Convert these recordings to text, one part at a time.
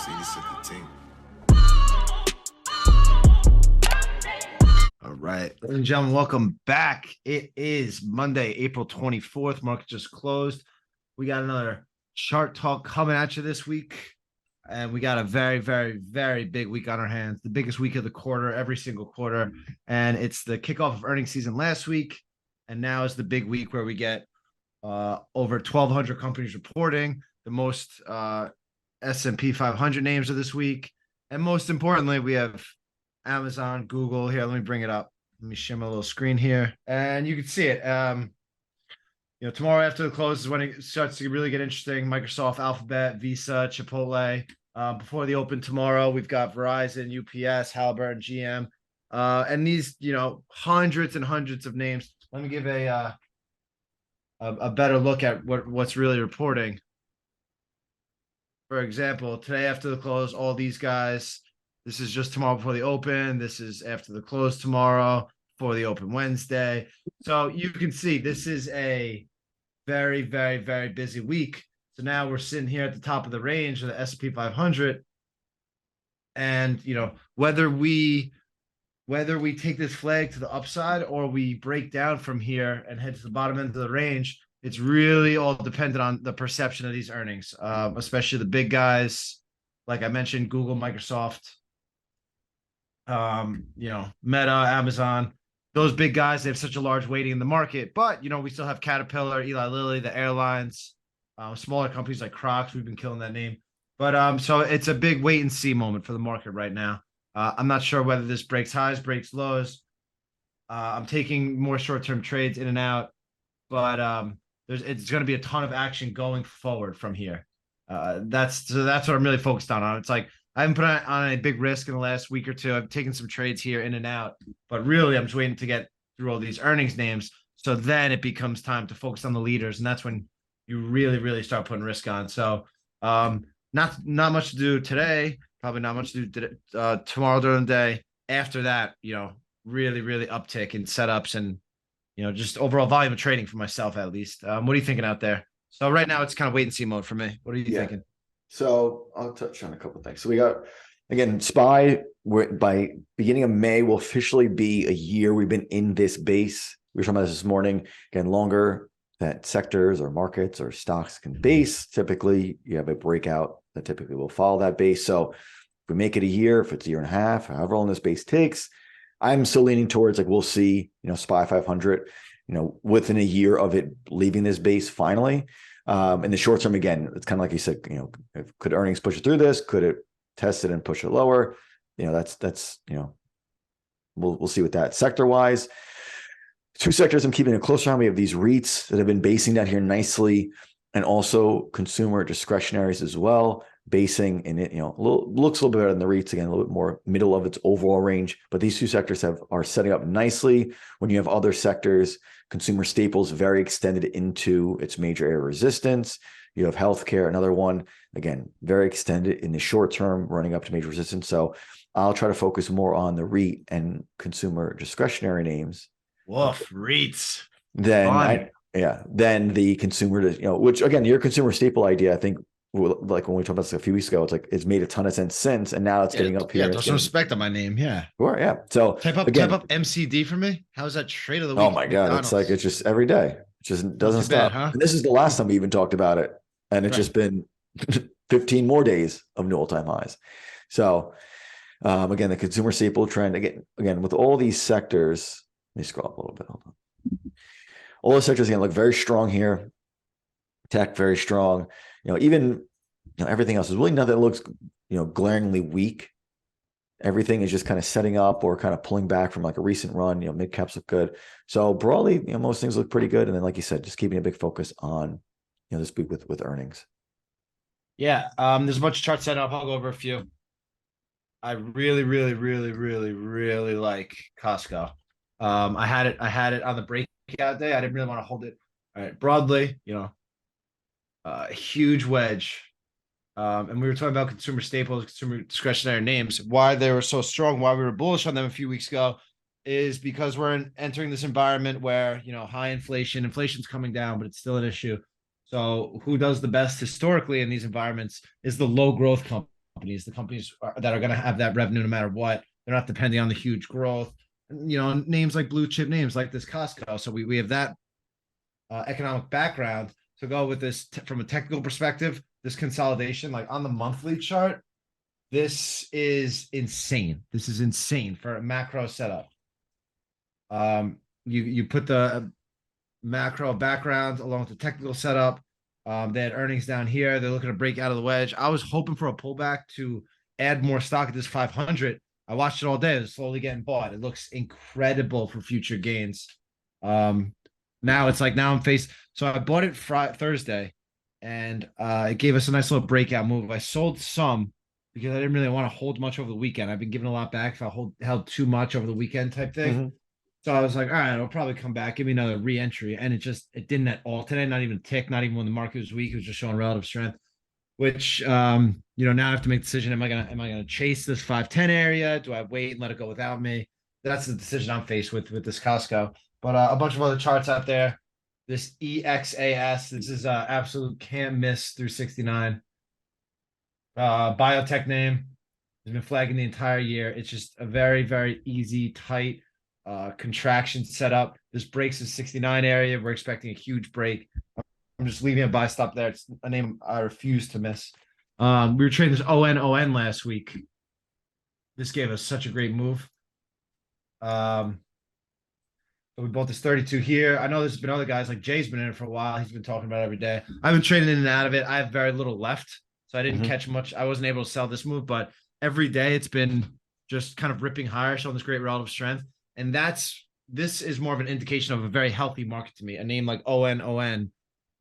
team. All right, ladies and gentlemen, welcome back. It is Monday, April 24th. Market just closed. We got another chart talk coming at you this week. And we got a very, very, very big week on our hands. The biggest week of the quarter, every single quarter. And it's the kickoff of earnings season last week. And now is the big week where we get over 1,200 companies reporting, the most S&P 500 names of this week. And most importantly, we have Amazon, Google. Here, let me bring it up. Let me share my little screen here. And you can see it. Tomorrow after the close is when it starts to really get interesting. Microsoft, Alphabet, Visa, Chipotle. Before the open tomorrow, we've got Verizon, UPS, Halliburton, GM. And these, hundreds and hundreds of names. Let me give a better look at what's really reporting. For example, today after the close, all these guys, this is just tomorrow before the open. This is after the close tomorrow, before the open Wednesday. So you can see this is a very, very, very busy week. So now we're sitting here at the top of the range of the S&P 500. And, whether we take this flag to the upside or we break down from here and head to the bottom end of the range, it's really all dependent on the perception of these earnings, especially the big guys. Like I mentioned, Google, Microsoft, Meta, Amazon, those big guys, they have such a large weighting in the market. But, we still have Caterpillar, Eli Lilly, the airlines, smaller companies like Crocs. We've been killing that name. But so it's a big wait and see moment for the market right now. I'm not sure whether this breaks highs, breaks lows. I'm taking more short-term trades in and out, but it's going to be a ton of action going forward from here. That's what I'm really focused on. It's like I haven't put on a big risk in the last week or two. I've taken some trades here in and out, but really I'm just waiting to get through all these earnings names. So then it becomes time to focus on the leaders, and that's when you really, really start putting risk on. So not much to do today. Probably not much to do tomorrow during the day. After that, really, really uptick in setups and, just overall volume of trading for myself, at least. What are you thinking out there? So right now it's kind of wait and see mode for me. What are you thinking? So I'll touch on a couple of things. So we got, again, SPY, by beginning of May will officially be a year we've been in this base. We were talking about this morning. Again, longer that sectors or markets or stocks can base. Typically, you have a breakout that typically will follow that base. So if we make it a year, if it's a year and a half, however long this base takes, I'm still leaning towards we'll see, SPY 500, within a year of it leaving this base finally. In the short term, again, it's kind of like you said, could earnings push it through this? Could it test it and push it lower? That's we'll see with that. Sector wise, two sectors I'm keeping a closer eye. We have these REITs that have been basing down here nicely, and also consumer discretionaries as well. Basing in it, looks a little bit better than the REITs, again, a little bit more middle of its overall range. But these two sectors are setting up nicely. When you have other sectors, consumer staples very extended into its major area of resistance. You have healthcare, another one, again, very extended in the short term, running up to major resistance. So I'll try to focus more on the REIT and consumer discretionary names. Woof, REITs. Then the consumer, which again, your consumer staple idea, I think, like when we talked about this a few weeks ago, it's made a ton of sense since, and now it's getting up here. Yeah, throw some respect on my name. Yeah. Sure, yeah. So type up MCD for me. How's that trade of the week? Oh my God. It's just every day. It just doesn't stop. Bad, huh? And this is the last time we even talked about it. And it's just been 15 more days of new all-time highs. So again, the consumer staple trend, again, with all these sectors, let me scroll up a little bit. Hold on. All the sectors again look very strong here. Tech very strong. Even everything else is really nothing that looks glaringly weak. Everything is just kind of setting up or kind of pulling back from like a recent run. Mid caps look good. So broadly, most things look pretty good. And then, like you said, just keeping a big focus on this week with earnings. Yeah, there's a bunch of charts set up. I'll go over a few. I really, really, really, really, really like Costco. I had it on the breakout day. I didn't really want to hold it. All right, broadly, huge wedge. And we were talking about consumer staples, consumer discretionary names. Why they were so strong, why we were bullish on them a few weeks ago, is because we're entering this environment where, high inflation's coming down, but it's still an issue. So who does the best historically in these environments is the low growth company. companies, that are going to have that revenue no matter what. They're not depending on the huge growth. You know, names like blue chip names like this Costco. So we have that economic background to go with this from a technical perspective. This consolidation, like on the monthly chart, this is insane. This is insane for a macro setup. You put the macro background along with the technical setup. They had earnings down here. They're looking to break out of the wedge. I was hoping for a pullback to add more stock at this 500. I watched it all day. It's slowly getting bought. It looks incredible for future gains. Now it's like now I'm faced. So I bought it Thursday, and it gave us a nice little breakout move. I sold some because I didn't really want to hold much over the weekend. I've been giving a lot back if I held too much over the weekend type thing. Mm-hmm. So I was like, all right, it'll probably come back, give me another re-entry. And it didn't at all today, not even a tick, not even when the market was weak. It was just showing relative strength, which now I have to make a decision. Am I gonna chase this 510 area? Do I wait and let it go without me? That's the decision I'm faced with this Costco. But a bunch of other charts out there. This EXAS, this is absolute can't miss through 69. Biotech name has been flagging the entire year. It's just a very, very easy, tight contraction setup. This breaks the 69 area. We're expecting a huge break. I'm just leaving a buy stop there. It's a name I refuse to miss. We were trading this ON last week. This gave us such a great move. So we bought this 32 here. I know there's been other guys like Jay's been in it for a while. He's been talking about it every day. I've been trading in and out of it. I have very little left, so I didn't catch much. I wasn't able to sell this move, but every day it's been just kind of ripping higher, showing this great relative strength. And this is more of an indication of a very healthy market to me. A name like ON.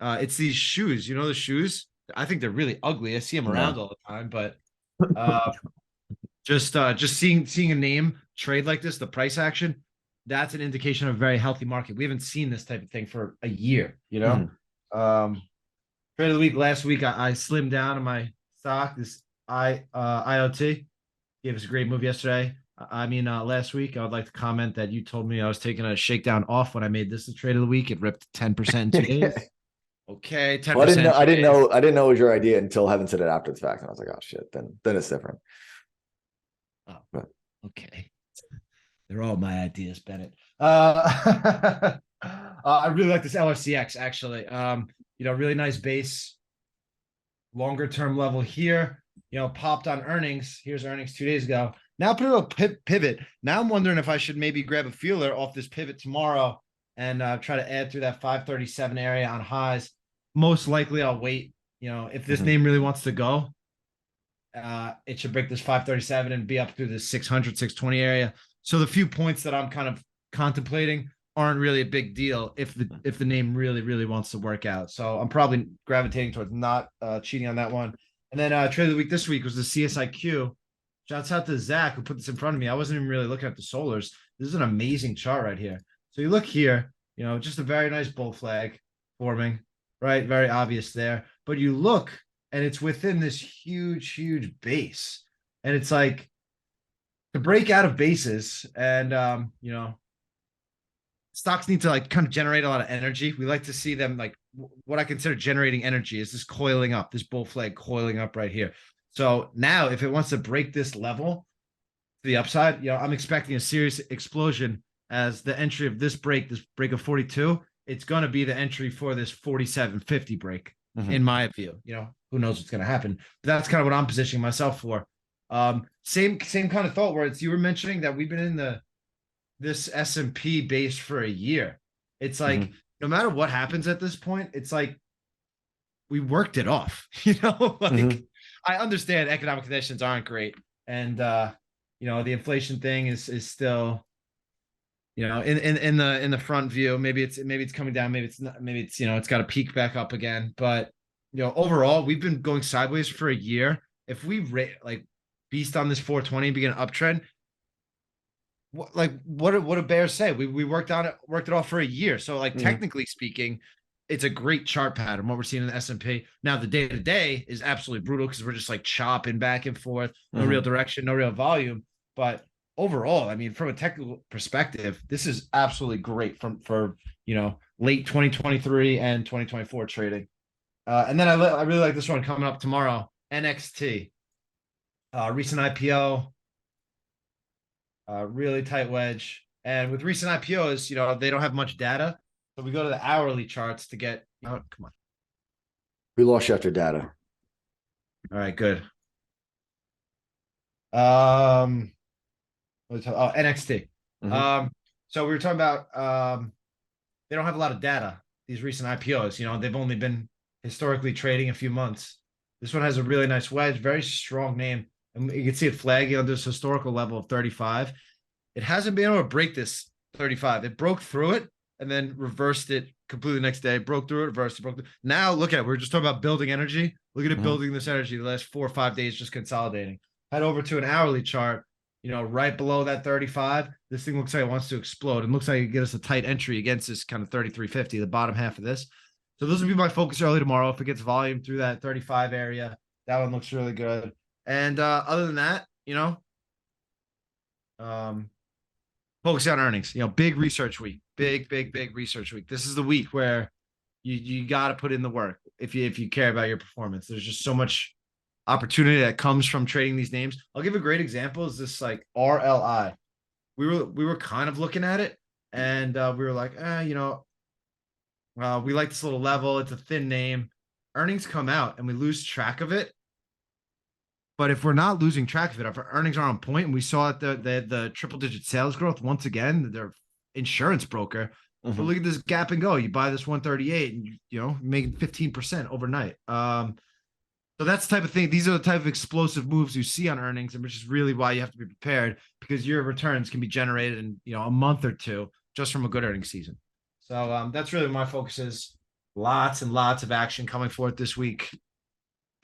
It's these shoes. You know the shoes? I think they're really ugly. I see them around all the time, but just seeing a name trade like this, the price action, that's an indication of a very healthy market. We haven't seen this type of thing for a year, you know? Trade of the week last week, I slimmed down on my stock. This IoT gave us a great move yesterday. Last week, I would like to comment that you told me I was taking a shakedown off when I made this the trade of the week. It ripped 10% in 2 days. Okay, 10%. Well, I didn't know it was your idea until Heaven said it after the fact, and I was like, oh shit, then it's different. Oh, okay. They're all my ideas, Bennett. I really like this LRCX actually. Really nice base, longer term level here. Popped on earnings. Here's earnings 2 days ago. Now put a little pivot. Now I'm wondering if I should maybe grab a feeler off this pivot tomorrow and try to add through that 537 area on highs. Most likely I'll wait. If this name really wants to go, it should break this 537 and be up through the 600, 620 area. So the few points that I'm kind of contemplating aren't really a big deal if the name really, really wants to work out. So I'm probably gravitating towards not cheating on that one. And then trade of the week this week was the CSIQ. Shouts out to Zach who put this in front of me. I wasn't even really looking at the solars. This is an amazing chart right here. So you look here, just a very nice bull flag forming, right? Very obvious there. But you look and it's within this huge, huge base. And it's like to break out of bases and, stocks need to like kind of generate a lot of energy. We like to see them like what I consider generating energy is this coiling up, this bull flag coiling up right here. So now if it wants to break this level to the upside, I'm expecting a serious explosion as the entry of this break of 42. It's going to be the entry for this 47.50 break in my view. Who knows what's going to happen, but that's kind of what I'm positioning myself for. Same kind of thought where you were mentioning that we've been in this S&P base for a year. It's like, no matter what happens at this point, it's like we worked it off, I understand economic conditions aren't great. And, the inflation thing is still, in the front view, maybe it's coming down. Maybe it's not, maybe it's, it's got to peak back up again. But, overall, we've been going sideways for a year. If we beast on this 420 and begin an uptrend, what do bears say? We worked it off for a year. So technically speaking, it's a great chart pattern, what we're seeing in the S&P. Now the day to day is absolutely brutal because we're just chopping back and forth, no real direction, no real volume. But overall, from a technical perspective, this is absolutely great for late 2023 and 2024 trading. And then I really like this one coming up tomorrow, NXT. Recent IPO, really tight wedge. And with recent IPOs, they don't have much data. So we go to the hourly charts to get, come on. We lost you after data. All right, good. NXT. Mhm. So we were talking about they don't have a lot of data, these recent IPOs. They've only been historically trading a few months. This one has a really nice wedge, very strong name. And you can see it flagging on this historical level of 35. It hasn't been able to break this 35. It broke through it and then reversed it completely the next day, broke through it, reversed it, broke through. Now look at it. We're just talking about building energy. Look at it building this energy the last 4 or 5 days, just consolidating. Head over to an hourly chart, right below that 35. This thing looks like it wants to explode. And looks like it get us a tight entry against this kind of 33.50, the bottom half of this. So those will be my focus early tomorrow. If it gets volume through that 35 area, that one looks really good. And other than that, focus on earnings. Big research week, big research week. This is the week where you got to put in the work if you care about your performance. There's just so much opportunity that comes from trading these names. I'll give a great example. Is this like RLI? We were kind of looking at it, and we were like, we like this little level. It's a thin name. Earnings come out, and we lose track of it. But if we're not losing track of it, if our earnings are on point, and we saw the triple digit sales growth once again, their insurance broker. But look at this gap and go. You buy this 138 and making 15% overnight. So that's the type of thing. These are the type of explosive moves you see on earnings, and which is really why you have to be prepared, because your returns can be generated in a month or two just from a good earnings season. So that's really my focus is. Lots and lots of action coming forth this week.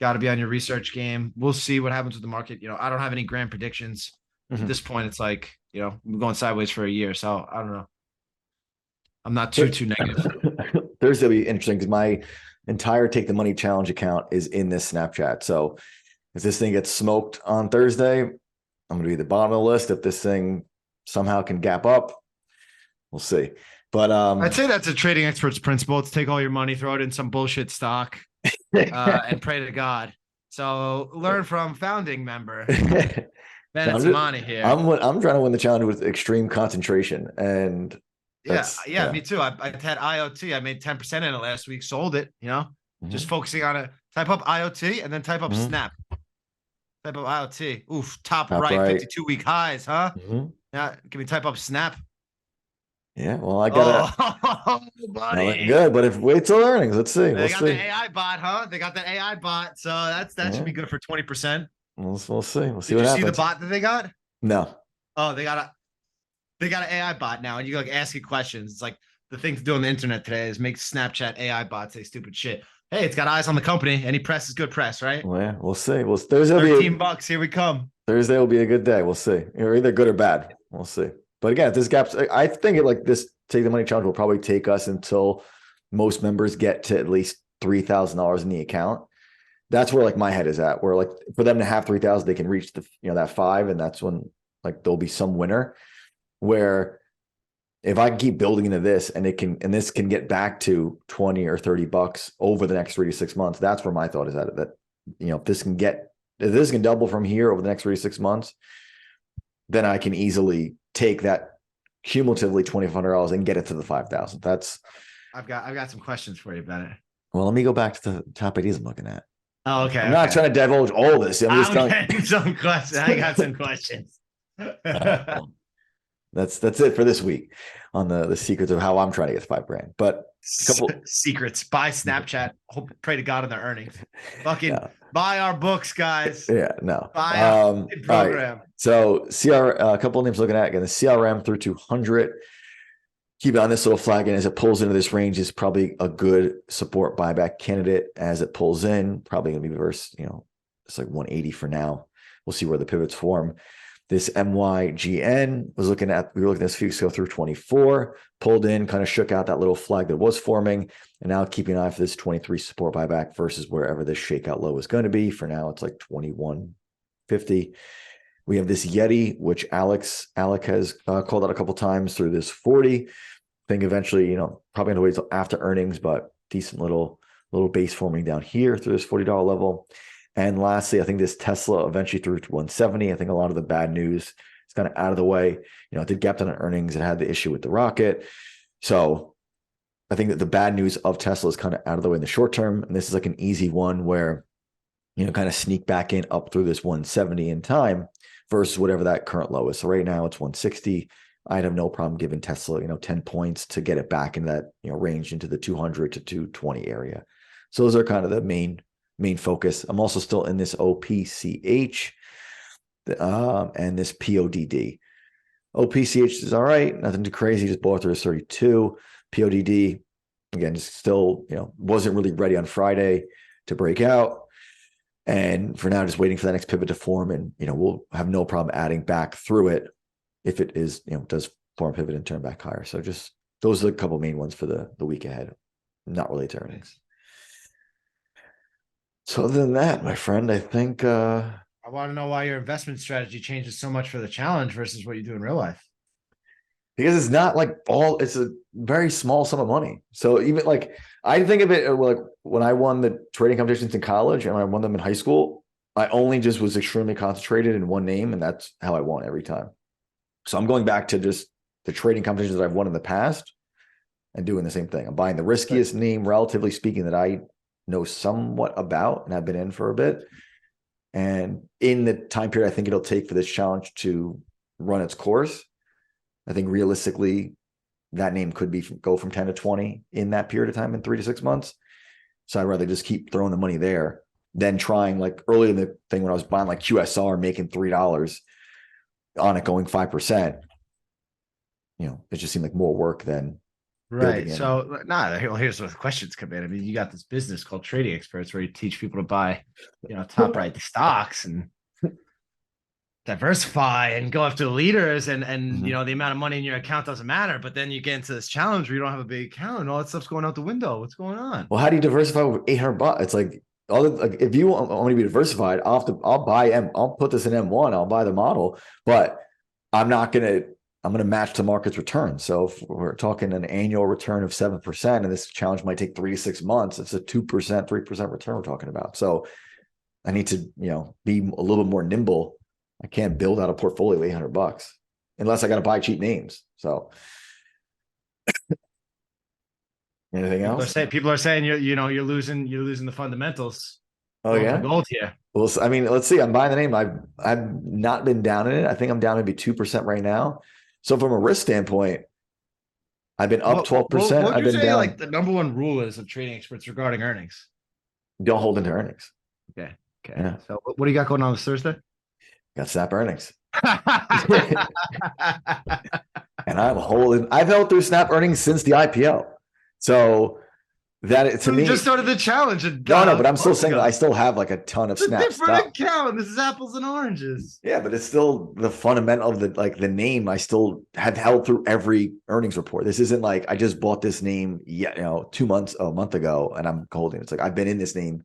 Got to be on your research game. We'll see what happens with the market. I don't have any grand predictions. At this point, it's like, we're going sideways for a year. So I don't know. I'm not too negative. Thursday will be interesting because my entire Take the Money Challenge account is in this Snapchat. So if this thing gets smoked on Thursday, I'm going to be at the bottom of the list. If this thing somehow can gap up, we'll see. But I'd say that's a trading expert's principle. It's take all your money, throw it in some bullshit stock, and pray to God. So learn from founding member Bennett Zamani here. I'm trying to win the challenge with extreme concentration, and yeah, me too. I had IoT. I made 10% in it last week. Sold it. Just focusing on it. Type up IoT and then type up Snap. Type up IoT. Oof, top right. 52-week highs, huh? Yeah, can we type up Snap? Yeah, well, I gotta. Buddy. Good, but wait till earnings. Let's see. They got the AI bot, huh? They got the AI bot, so that should be good for 20%. We'll see. We'll see what happens. Did you see the bot that they got? No. Oh, they got an AI bot now, and you ask it questions. It's like the thing to do on the internet today is make Snapchat AI bots say stupid shit. Hey, it's got eyes on the company. Any press is good press, right? Well, yeah, we'll see. Well, Thursday will be $13. Here we come. Thursday will be a good day. We'll see. You're either good or bad. We'll see. But again, if this gap's, I think this Take the Money Challenge will probably take us until most members get to at least $3,000 in the account. That's where my head is at. Where for them to have 3,000, they can reach the that 5, and that's when there'll be some winner. Where if I can keep building into this and this can get back to $20 or $30 over the next 3 to 6 months, that's where my thought is at. That if this can double from here over the next 3 to 6 months, then I can easily take that cumulatively $2,500 and get it to the 5,000. I've got some questions for you, Bennett. Well, let me go back to the top ideas I'm looking at. Oh, okay. I'm not trying to divulge all this. I'm just telling some questions. I got some questions. That's it for this week on the secrets of how I'm trying to get $5,000. But a couple secrets. Buy Snapchat. Hope, pray to God on their earnings. Fucking buy our books, guys. Yeah, no. Buy our program. Right. So a couple of names looking at again, the CRM through 200. Keep it on this little flag, and as it pulls into this range, is probably a good support buyback candidate. As it pulls in, probably going to be versus, it's like 180 for now. We'll see where the pivots form. This MYGN we were looking at this few go through 24, pulled in, kind of shook out that little flag that was forming, and now keeping an eye for this 23 support buyback versus wherever this shakeout low is going to be. For now, it's like 21.50. We have this Yeti, which Alec has called out a couple times through this 40. I think eventually, probably going to wait till after earnings, but decent little base forming down here through this $40 level. And lastly, I think this Tesla eventually through to 170. I think a lot of the bad news is kind of out of the way. It did gap down on earnings. It had the issue with the rocket. So I think that the bad news of Tesla is kind of out of the way in the short term. And this is like an easy one where, kind of sneak back in up through this 170 in time versus whatever that current low is. So right now it's 160. I'd have no problem giving Tesla, 10 points to get it back in that, range into the 200 to 220 area. So those are kind of the main focus. I'm also still in this OPCH and this PODD. OPCH is all right, nothing too crazy, just bought through 32. PODD, again, just still, wasn't really ready on Friday to break out. And for now, just waiting for the next pivot to form. And, we'll have no problem adding back through it if it is, does form a pivot and turn back higher. So just those are the couple main ones for the week ahead, not related to earnings. So other than that, my friend, I think I want to know why your investment strategy changes so much for the challenge versus what you do in real life. Because it's not like it's a very small sum of money. So even like, I think of it like when I won the trading competitions in college and I won them in high school, I only just was extremely concentrated in one name, and that's how I won every time. So I'm going back to just the trading competitions that I've won in the past and doing the same thing. I'm buying the riskiest name, relatively speaking, that I know somewhat about and have been in for a bit. And in the time period I think it'll take for this challenge to run its course, I think realistically that name could go from 10 to 20 in that period of time in 3 to 6 months. So I'd rather just keep throwing the money there than trying, like early in the thing when I was buying like QSR, making $3 on it going 5%. It just seemed like more work than right. So here's where the questions come in. I mean, you got this business called Trading Experts where you teach people to buy, top right stocks and diversify and go after the leaders, and the amount of money in your account doesn't matter. But then you get into this challenge where you don't have a big account and all that stuff's going out the window. What's going on? Well, how do you diversify with $800? It's like if you want me to be diversified, I'll put this in M1, I'll buy the model, but I'm gonna match the market's return. So if we're talking an annual return of 7%, and this challenge might take 3 to 6 months, it's a 2%, 3% return we're talking about. So I need to, be a little bit more nimble. I can't build out a portfolio of $800 unless I got to buy cheap names. So anything else? People are saying you're losing the fundamentals. Oh yeah, gold here. Well, I mean, let's see. I'm buying the name. I've not been down in it. I think I'm down maybe 2% right now. So from a risk standpoint, I've been up 12%. What I've been down. Like the number one rule is of Trading Experts regarding earnings. Don't hold into earnings. Okay. Yeah. So what do you got going on this Thursday? Got Snap earnings. And I've held through Snap earnings since the IPO. So that to me just started the challenge. No, but I'm still saying that I still have like a ton of Snap different account. This is apples and oranges. Yeah, but it's still the fundamental of the name. I still have held through every earnings report. This isn't like I just bought this name, 2 months, a month ago, and I'm holding. It's like I've been in this name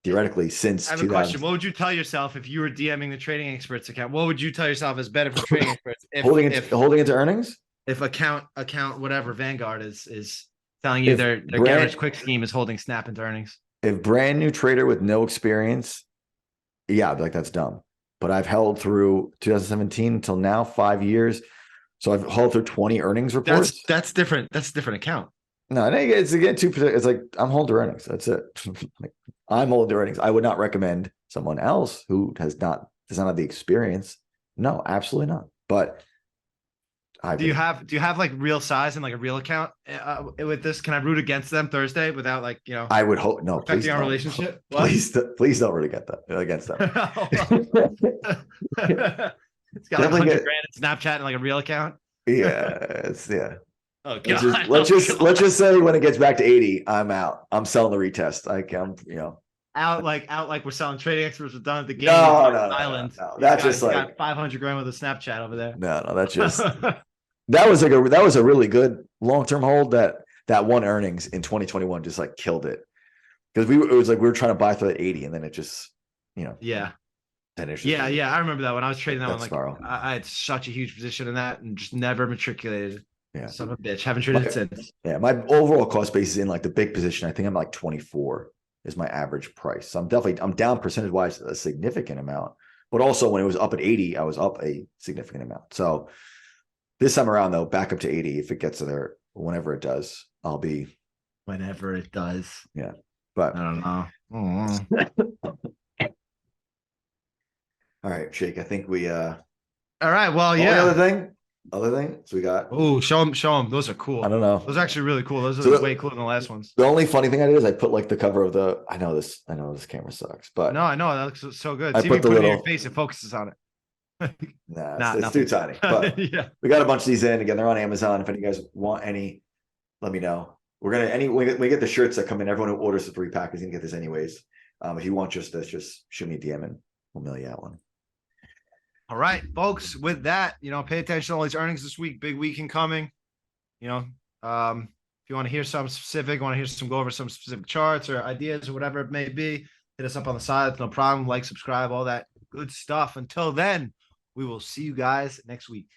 theoretically since. I have a question. What would you tell yourself if you were DMing the Trading Experts account? What would you tell yourself as benefit Trading Experts? Holding into earnings? If account whatever Vanguard is telling you their Get Quick scheme is holding Snap into earnings. If brand new trader with no experience, yeah, I'd be like, that's dumb. But I've held through 2017 until now, 5 years. So I've held through 20 earnings reports. That's different. That's a different account. No, it's again 2%. It's like I'm holding earnings. That's it. Like, I'm holding earnings. I would not recommend someone else who does not have the experience. No, absolutely not. But do you have like real size and like a real account with this? Can I root against them Thursday without like I would hope no. Affecting our relationship. Please don't root against them. It's got like 100 grand in Snapchat and like a real account. Yeah, Oh God. Let's just say when it gets back to 80, I'm out. I'm selling the retest. Out like we're selling Trading Experts with done at the game. No, Island. No. That's just like got 500 grand with a Snapchat over there. No, that's just that was a really good long-term hold that one earnings in 2021 just like killed it. Because it was like we were trying to buy for the 80 and then it just, Yeah. Yeah, I remember that when I was trading that one. Like spiral. I had such a huge position in that and just never matriculated. Yeah. Son of a bitch. Haven't traded since. Yeah, my overall cost base is in like the big position. I think I'm like 24. is my average price. So I'm down percentage wise a significant amount, but also when it was up at 80, I was up a significant amount. So this time around though, back up to 80. If it gets to there, whenever it does, I'll be, Whenever it does. but I don't know. Mm. all right, Shake. I think we, All right. Well, only yeah. other thing. So we got, Oh, show them. Those are cool. I don't know. Those are actually really cool. Those are So way cooler than the last ones. The only funny thing I did is I put like the cover of the, I know this camera sucks, but No, I know that looks so good. I See me put the put it in your little- face, it focuses on it. nah, Nah, it's too tiny. But yeah. we got a bunch of these in. Again, they're on Amazon. If any guys want any, let me know. We're gonna we get the shirts that come in. Everyone who orders the 3-pack is gonna get this anyways. If you want just this, just shoot me a DM and we'll mail you out one. All right, folks. With that, pay attention to all these earnings this week. Big weekend coming. If you want to hear something specific, go over some specific charts or ideas or whatever it may be, hit us up on the side. It's no problem. Like, subscribe, all that good stuff. Until then, we will see you guys next week.